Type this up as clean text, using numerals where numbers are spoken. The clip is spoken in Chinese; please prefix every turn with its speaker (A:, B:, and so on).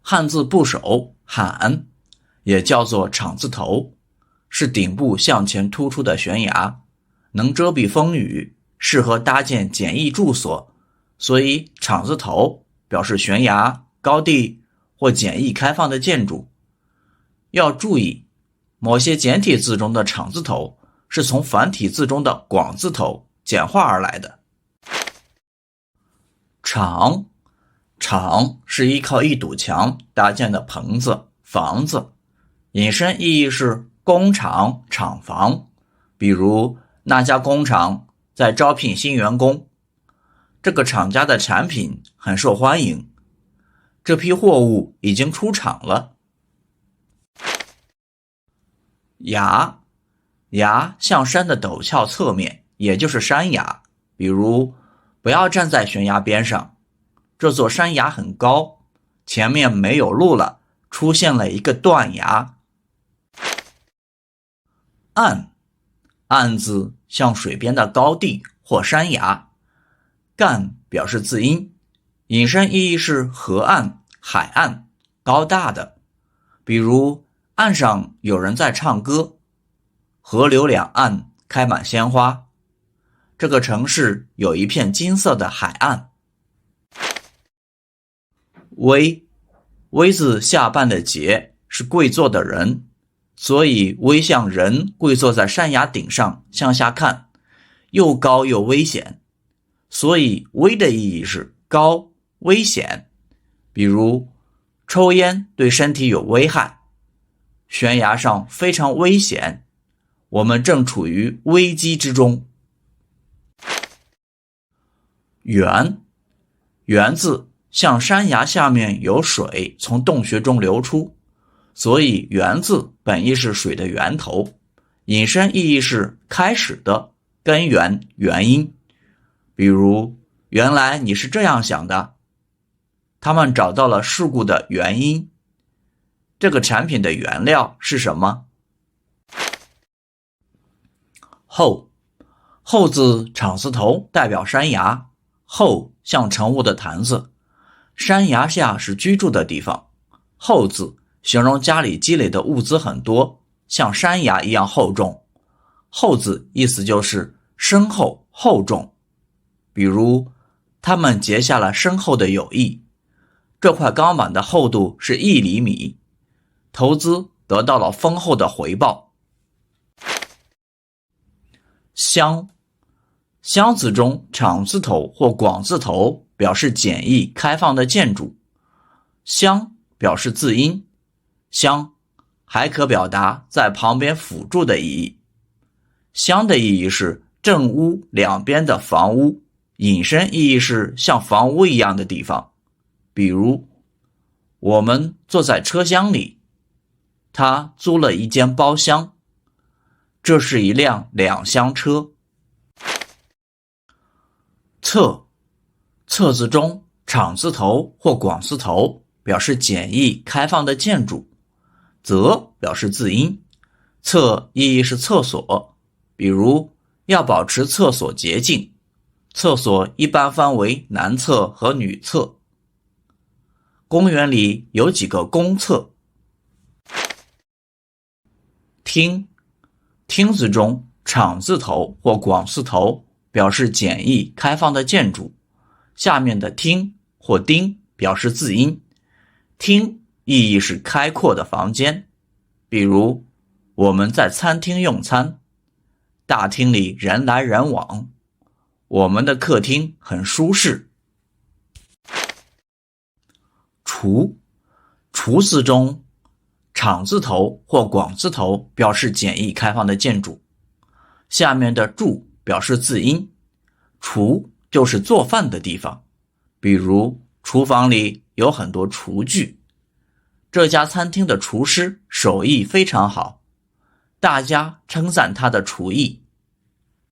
A: 汉字部首罕，也叫做敞字头，是顶部向前突出的悬崖，能遮蔽风雨，适合搭建简易住所，所以敞字头表示悬崖、高地或简易开放的建筑。要注意，某些简体字中的敞字头是从繁体字中的广字头简化而来的。敞是依靠一堵墙搭建的棚子、房子，引申意义是工厂、厂房，比如那家工厂在招聘新员工，这个厂家的产品很受欢迎，这批货物已经出厂了。崖像山的陡峭侧面，也就是山崖，比如不要站在悬崖边上，这座山崖很高，前面没有路了，出现了一个断崖。岸字像水边的高地或山崖，干表示字音，引申意义是河岸、海岸，高大的，比如岸上有人在唱歌，河流两岸开满鲜花，这个城市有一片金色的海岸。危字下半的节是跪坐的人，所以危像人跪坐在山崖顶上向下看，又高又危险，所以危的意义是高、危险，比如抽烟对身体有危害，悬崖上非常危险，我们正处于危机之中。源字像山崖下面有水从洞穴中流出，所以源字本意是水的源头，引申意义是开始的、根源、原因，比如原来你是这样想的，他们找到了事故的原因。这个产品的原料是什么？后字敞字头代表山崖，后像盛物的坛子，山崖下是居住的地方。厚字形容家里积累的物资很多，像山崖一样厚重。厚字意思就是深厚、厚重，比如他们结下了深厚的友谊，这块钢板的厚度是1厘米，投资得到了丰厚的回报。乡字中敞字头或广字头表示简易开放的建筑，乡表示字音，乡还可表达在旁边辅助的意义。乡的意义是正屋两边的房屋，引申意义是像房屋一样的地方，比如我们坐在车厢里，他租了一间包厢，这是一辆2厢车。侧字中敞字头或广字头表示简易开放的建筑，则表示字音，侧意义是厕所，比如要保持厕所洁净，厕所一般分为男厕和女厕。公园里有几个公厕。厅字中敞字头或广字头表示简易开放的建筑，下面的厅或丁表示字音，厅意义是开阔的房间，比如我们在餐厅用餐，大厅里人来人往，我们的客厅很舒适。厨字中敞字头或广字头表示简易开放的建筑，下面的住表示字音，厨就是做饭的地方，比如厨房里有很多厨具，这家餐厅的厨师手艺非常好，大家称赞他的厨艺。